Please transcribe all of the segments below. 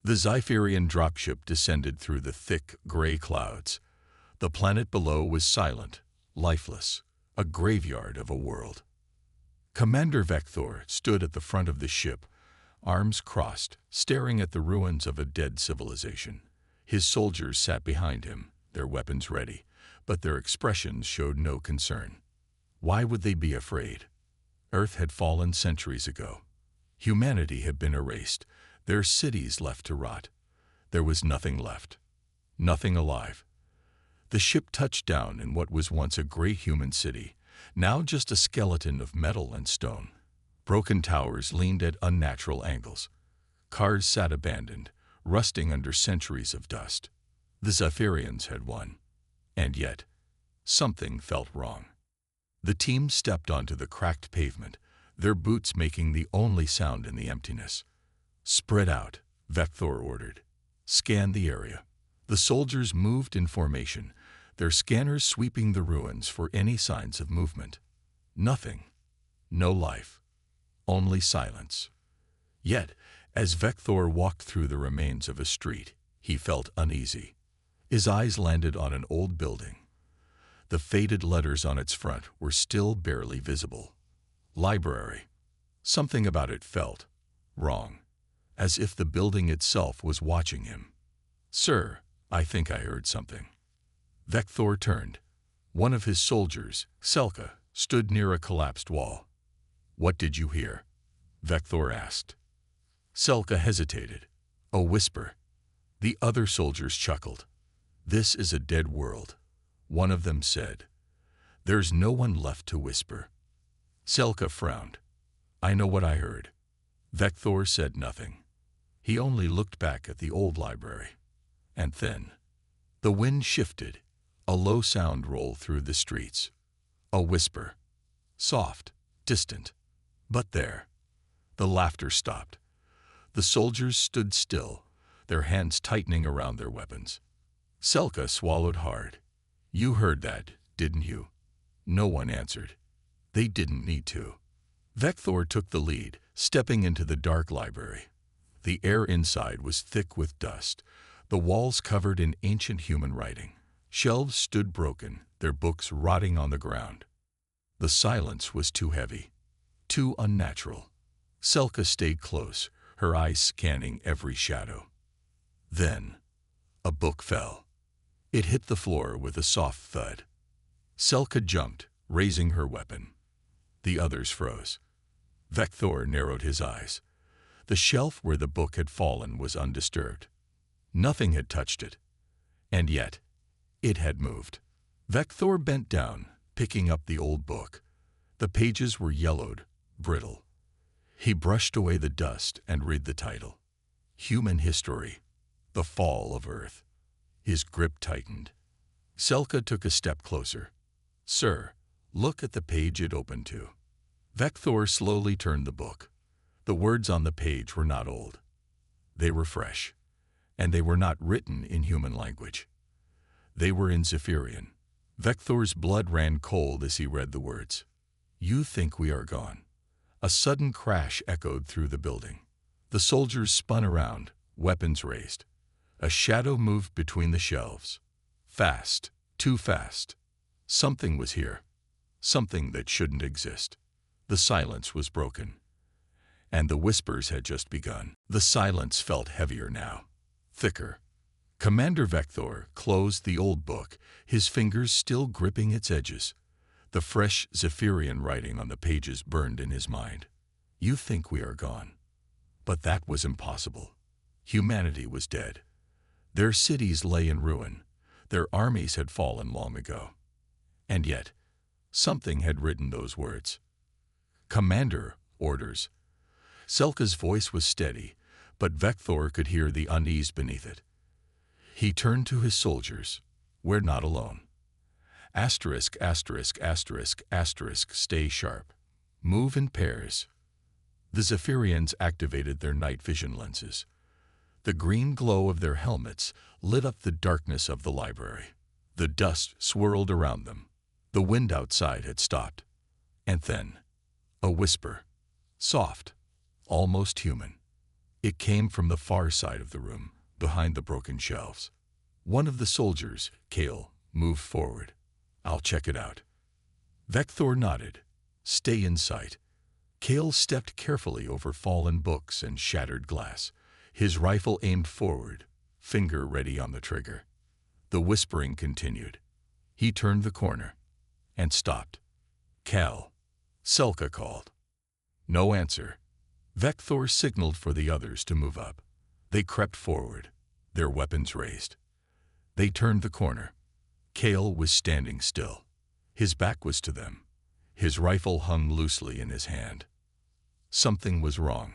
The Zephyrian dropship descended through the thick, gray clouds. The planet below was silent, lifeless, a graveyard of a world. Commander Vector stood at the front of the ship, arms crossed, staring at the ruins of a dead civilization. His soldiers sat behind him, their weapons ready, but their expressions showed no concern. Why would they be afraid? Earth had fallen centuries ago. Humanity had been erased, their cities left to rot. There was nothing left. Nothing alive. The ship touched down in what was once a great human city, now just a skeleton of metal and stone. Broken towers leaned at unnatural angles. Cars sat abandoned, rusting under centuries of dust. The Zephyrians had won. And yet, something felt wrong. The team stepped onto the cracked pavement, their boots making the only sound in the emptiness. "Spread out," Vector ordered. "Scan the area." The soldiers moved in formation, their scanners sweeping the ruins for any signs of movement. Nothing. No life. Only silence. Yet, as Vector walked through the remains of a street, he felt uneasy. His eyes landed on an old building. The faded letters on its front were still barely visible. Library. Something about it felt wrong, as if the building itself was watching him. "Sir, I think I heard something." Vector turned. One of his soldiers, Selka, stood near a collapsed wall. "What did you hear?" Vector asked. Selka hesitated. "A whisper." The other soldiers chuckled. "This is a dead world," one of them said. "There's no one left to whisper." Selka frowned. "I know what I heard." Vector said nothing. He only looked back at the old library. And then, the wind shifted, a low sound rolled through the streets. A whisper. Soft, distant. But there. The laughter stopped. The soldiers stood still, their hands tightening around their weapons. Selka swallowed hard. "You heard that, didn't you?" No one answered. They didn't need to. Vector took the lead, stepping into the dark library. The air inside was thick with dust, the walls covered in ancient human writing. Shelves stood broken, their books rotting on the ground. The silence was too heavy, too unnatural. Selka stayed close, her eyes scanning every shadow. Then, a book fell. It hit the floor with a soft thud. Selka jumped, raising her weapon. The others froze. Vector narrowed his eyes. The shelf where the book had fallen was undisturbed. Nothing had touched it. And yet, it had moved. Vector bent down, picking up the old book. The pages were yellowed, brittle. He brushed away the dust and read the title. Human History. The Fall of Earth. His grip tightened. Selka took a step closer. "Sir, look at the page it opened to." Vector slowly turned the book. The words on the page were not old. They were fresh, and they were not written in human language. They were in Zephyrian. Vector's blood ran cold as he read the words. "You think we are gone." A sudden crash echoed through the building. The soldiers spun around, weapons raised. A shadow moved between the shelves. Fast, too fast. Something was here. Something that shouldn't exist. The silence was broken. And the whispers had just begun. The silence felt heavier now, thicker. Commander Vector closed the old book, his fingers still gripping its edges. The fresh Zephyrian writing on the pages burned in his mind. "You think we are gone." But that was impossible. Humanity was dead. Their cities lay in ruin. Their armies had fallen long ago. And yet, something had written those words. "Commander, orders." Selka's voice was steady, but Vector could hear the unease beneath it. He turned to his soldiers. "We're not alone. Asterisk, asterisk, asterisk, asterisk, stay sharp. Move in pairs." The Zephyrians activated their night vision lenses. The green glow of their helmets lit up the darkness of the library. The dust swirled around them. The wind outside had stopped. And then, a whisper. Soft, almost human. It came from the far side of the room, behind the broken shelves. One of the soldiers, Kale, moved forward. "I'll check it out." Vector nodded. "Stay in sight." Kale stepped carefully over fallen books and shattered glass, his rifle aimed forward, finger ready on the trigger. The whispering continued. He turned the corner and stopped. "Cal," Selka called. No answer. Vector signaled for the others to move up. They crept forward, their weapons raised. They turned the corner. Kale was standing still. His back was to them. His rifle hung loosely in his hand. Something was wrong.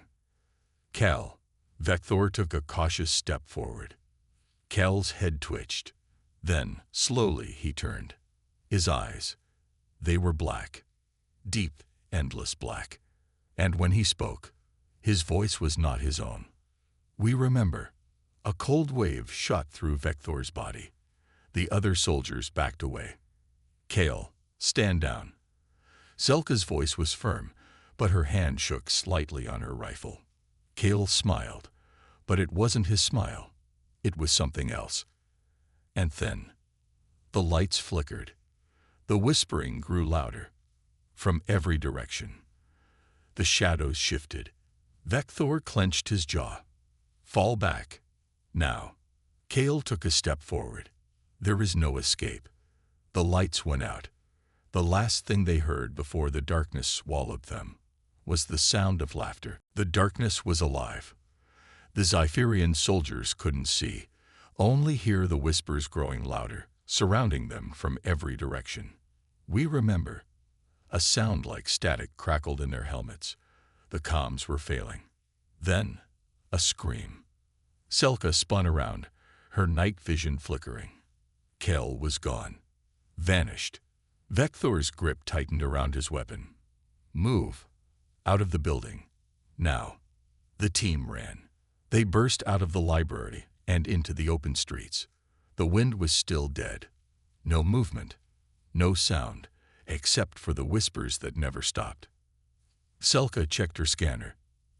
"Cal." Vector took a cautious step forward. Cal's head twitched. Then, slowly, he turned. His eyes, they were black. Deep, endless black. And when he spoke, his voice was not his own. "We remember." A cold wave shot through Vector's body. The other soldiers backed away. "Kale, stand down." Selka's voice was firm, but her hand shook slightly on her rifle. Kale smiled, but it wasn't his smile. It was something else. And then, the lights flickered. The whispering grew louder. From every direction. The shadows shifted. Vector clenched his jaw. "Fall back." Now. Kale took a step forward. There is no escape. The lights went out. The last thing they heard before the darkness swallowed them was the sound of laughter. The darkness was alive. The Zypherian soldiers couldn't see, only hear the whispers growing louder, surrounding them from every direction. "We remember." A sound like static crackled in their helmets. The comms were failing. Then, a scream. Selka spun around, her night vision flickering. Kel was gone. Vanished. Vector's grip tightened around his weapon. "Move." Out of the building. Now. The team ran. They burst out of the library and into the open streets. The wind was still dead. No movement. No sound, except for the whispers that never stopped. Selka checked her scanner.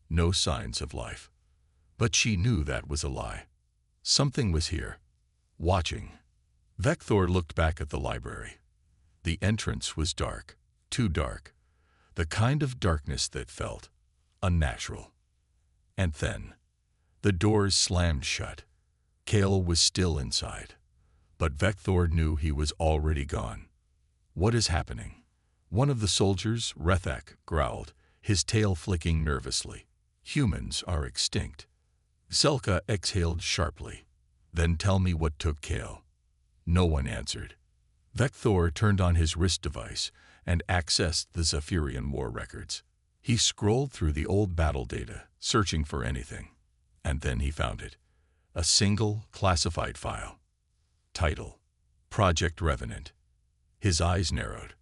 No signs of life. But she knew that was a lie. Something was here, watching. Vector looked back at the library. The entrance was dark, too dark. The kind of darkness that felt unnatural. And then, the doors slammed shut. Kale was still inside. But Vector knew he was already gone. "What is happening?" One of the soldiers, Rethak, growled, his tail flicking nervously. "Humans are extinct." Selka exhaled sharply. "Then tell me what took Kale." No one answered. Vector turned on his wrist device and accessed the Zephyrian war records. He scrolled through the old battle data, searching for anything. And then he found it. A single, classified file. Title: Project Revenant. His eyes narrowed.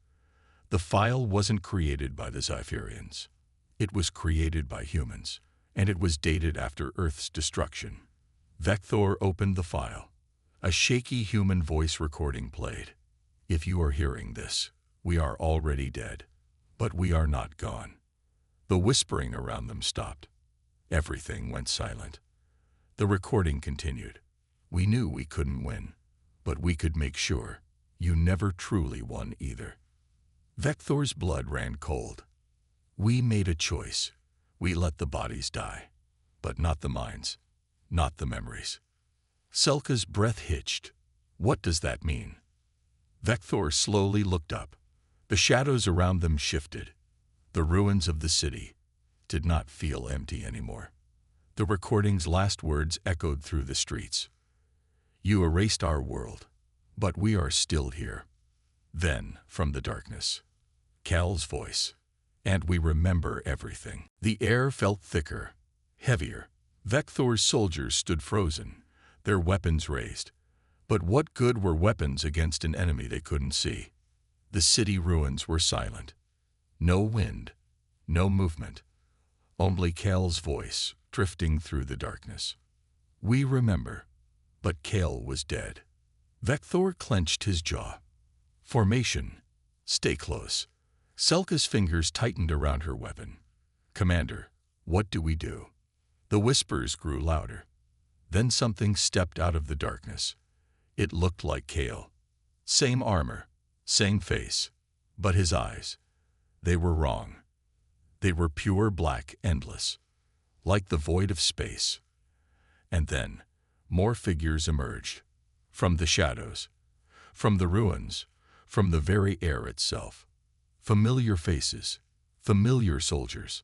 The file wasn't created by the Zypherians. It was created by humans, and it was dated after Earth's destruction. Vector opened the file. A shaky human voice recording played. "If you are hearing this, we are already dead, but we are not gone." The whispering around them stopped. Everything went silent. The recording continued. "We knew we couldn't win, but we could make sure you never truly won either." Vector's blood ran cold. "We made a choice. We let the bodies die, but not the minds, not the memories." Selka's breath hitched. "What does that mean?" Vector slowly looked up. The shadows around them shifted. The ruins of the city did not feel empty anymore. The recording's last words echoed through the streets. "You erased our world, but we are still here." Then, from the darkness, Cal's voice. "And we remember everything." The air felt thicker, heavier. Vector's soldiers stood frozen, their weapons raised. But what good were weapons against an enemy they couldn't see? The city ruins were silent. No wind, no movement. Only Cal's voice drifting through the darkness. "We remember." But Cal was dead. Vector clenched his jaw. "Formation. Stay close." Selka's fingers tightened around her weapon. "Commander, what do we do?" The whispers grew louder. Then something stepped out of the darkness. It looked like Kale. Same armor, same face, but his eyes, they were wrong. They were pure black, endless, like the void of space. And then, more figures emerged. From the shadows, from the ruins, from the very air itself. Familiar faces, familiar soldiers.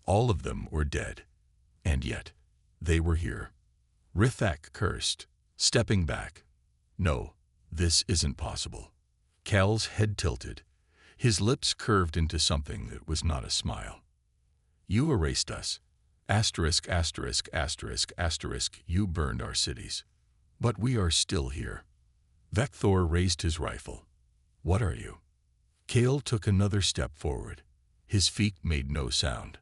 All of them were dead. And yet, they were here. Rithak cursed, stepping back. No, this isn't possible. Cal's head tilted. His lips curved into something that was not a smile. You erased us. Asterisk, asterisk, asterisk, asterisk, you burned our cities. But we are still here. Vecthor raised his rifle. What are you? Kale took another step forward. His feet made no sound.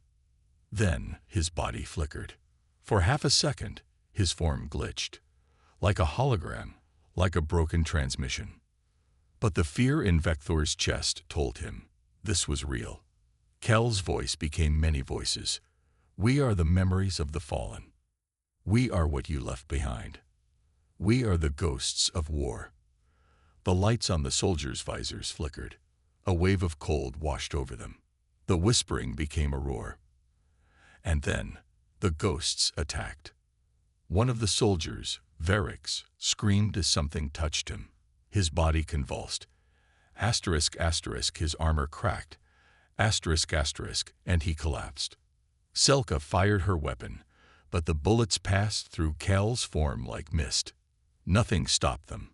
Then his body flickered. For half a second, his form glitched. Like a hologram, like a broken transmission. But the fear in Vecthor's chest told him this was real. Kel's voice became many voices. We are the memories of the fallen. We are what you left behind. We are the ghosts of war. The lights on the soldiers' visors flickered. A wave of cold washed over them. The whispering became a roar. And then, the ghosts attacked. One of the soldiers, Varix, screamed as something touched him. His body convulsed. Asterisk, asterisk, his armor cracked. Asterisk, asterisk, and he collapsed. Selka fired her weapon, but the bullets passed through Cal's form like mist. Nothing stopped them.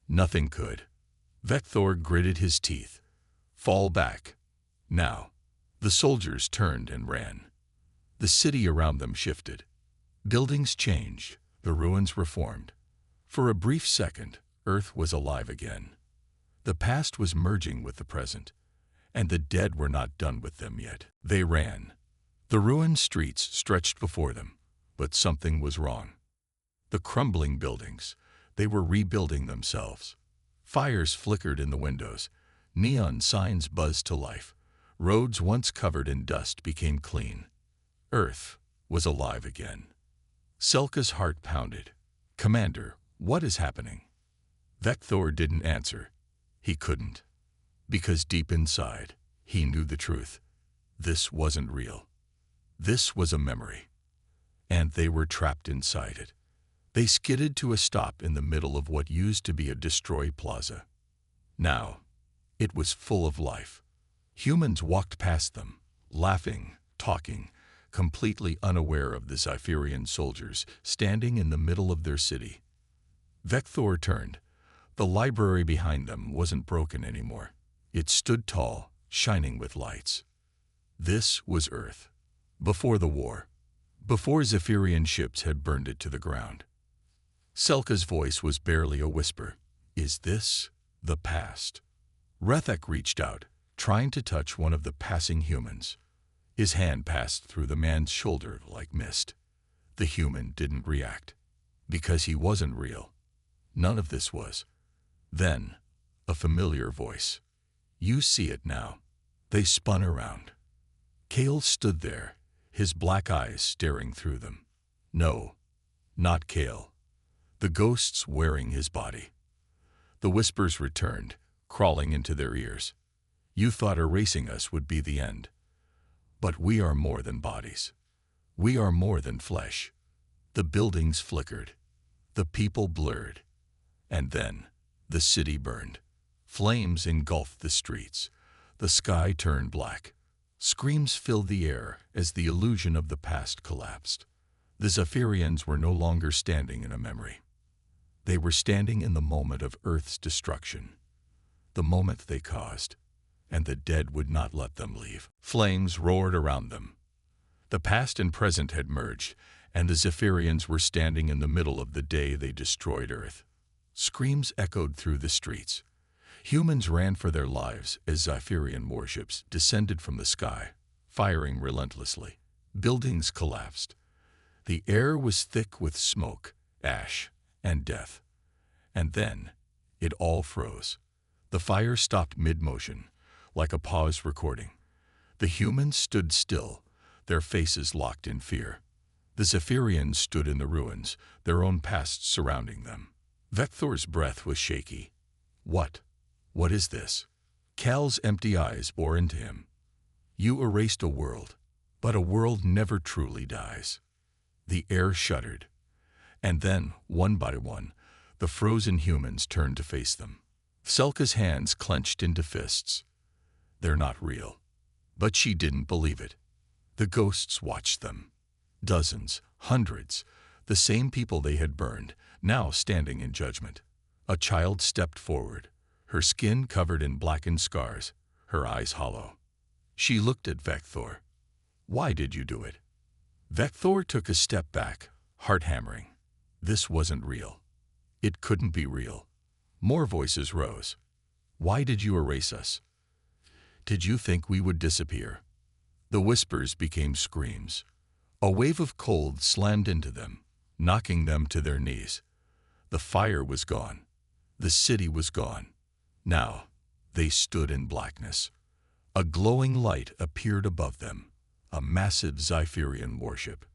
Nothing could. Vecthor gritted his teeth. Fall back. Now. The soldiers turned and ran. The city around them shifted. Buildings changed. The ruins reformed. For a brief second, Earth was alive again. The past was merging with the present, and the dead were not done with them yet. They ran. The ruined streets stretched before them, but something was wrong. The crumbling buildings, they were rebuilding themselves. Fires flickered in the windows. Neon signs buzzed to life. Roads once covered in dust became clean. Earth was alive again. Selka's heart pounded. Commander, what is happening? Vecthor didn't answer. He couldn't. Because deep inside, he knew the truth. This wasn't real. This was a memory. And they were trapped inside it. They skidded to a stop in the middle of what used to be a destroyed plaza. Now, it was full of life. Humans walked past them, laughing, talking, completely unaware of the Zypherian soldiers standing in the middle of their city. Vecthor turned. The library behind them wasn't broken anymore. It stood tall, shining with lights. This was Earth. Before the war. Before Zypherian ships had burned it to the ground. Selka's voice was barely a whisper. Is this the past? Rethek reached out, trying to touch one of the passing humans. His hand passed through the man's shoulder like mist. The human didn't react. Because he wasn't real. None of this was. Then, a familiar voice. You see it now. They spun around. Kale stood there, his black eyes staring through them. No, not Kale. The ghosts wearing his body. The whispers returned, crawling into their ears. You thought erasing us would be the end. But we are more than bodies. We are more than flesh. The buildings flickered. The people blurred. And then, the city burned. Flames engulfed the streets. The sky turned black. Screams filled the air as the illusion of the past collapsed. The Zypherians were no longer standing in a memory. They were standing in the moment of Earth's destruction. The moment they caused. And the dead would not let them leave. Flames roared around them. The past and present had merged, and the Zypherians were standing in the middle of the day they destroyed Earth. Screams echoed through the streets. Humans ran for their lives as Zypherian warships descended from the sky, firing relentlessly. Buildings collapsed. The air was thick with smoke, ash, and death. And then, it all froze. The fire stopped mid-motion, like a pause recording. The humans stood still, their faces locked in fear. The Zephyrians stood in the ruins, their own past surrounding them. Vector's breath was shaky. What? What is this? Cal's empty eyes bore into him. You erased a world, but a world never truly dies. The air shuddered. And then, one by one, the frozen humans turned to face them. Selka's hands clenched into fists. They're not real. But she didn't believe it. The ghosts watched them. Dozens, hundreds, the same people they had burned, now standing in judgment. A child stepped forward, her skin covered in blackened scars, her eyes hollow. She looked at Vector. Why did you do it? Vector took a step back, heart hammering. This wasn't real. It couldn't be real. More voices rose. Why did you erase us? Did you think we would disappear? The whispers became screams. A wave of cold slammed into them, knocking them to their knees. The fire was gone. The city was gone. Now, they stood in blackness. A glowing light appeared above them, a massive Zephyrian warship.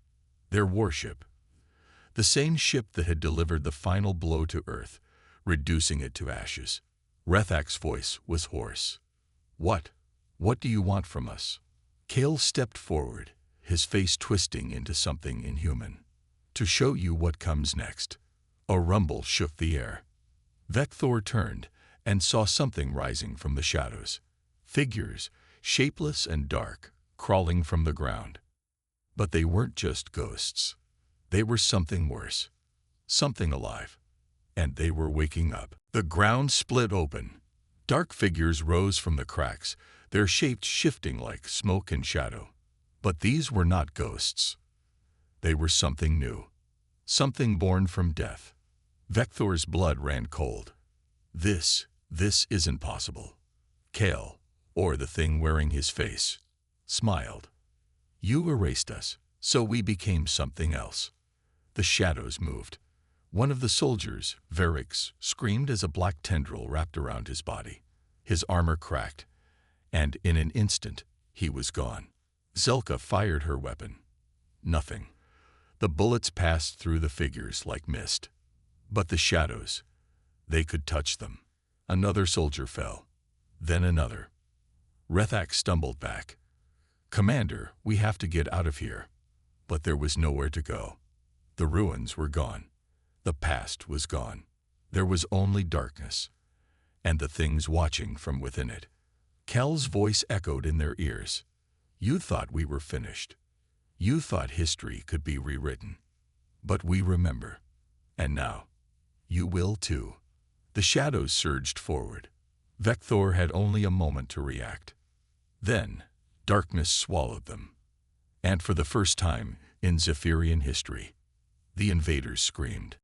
Their warship. The same ship that had delivered the final blow to Earth, reducing it to ashes. Rethak's voice was hoarse. What? What do you want from us? Kale stepped forward, his face twisting into something inhuman. To show you what comes next. A rumble shook the air. Vector turned and saw something rising from the shadows. Figures, shapeless and dark, crawling from the ground. But they weren't just ghosts. They were something worse. Something alive. And they were waking up. The ground split open. Dark figures rose from the cracks, their shapes shifting like smoke and shadow. But these were not ghosts. They were something new. Something born from death. Vector's blood ran cold. This isn't possible. Kale, or the thing wearing his face, smiled. You erased us, so we became something else. The shadows moved. One of the soldiers, Varix, screamed as a black tendril wrapped around his body. His armor cracked, and in an instant, he was gone. Zelka fired her weapon. Nothing. The bullets passed through the figures like mist. But the shadows, they could touch them. Another soldier fell. Then another. Rethak stumbled back. Commander, we have to get out of here. But there was nowhere to go. The ruins were gone. The past was gone. There was only darkness, and the things watching from within it. Kel's voice echoed in their ears. You thought we were finished. You thought history could be rewritten. But we remember. And now, you will too. The shadows surged forward. Vector had only a moment to react. Then, darkness swallowed them. And for the first time in Zephyrian history, the invaders screamed.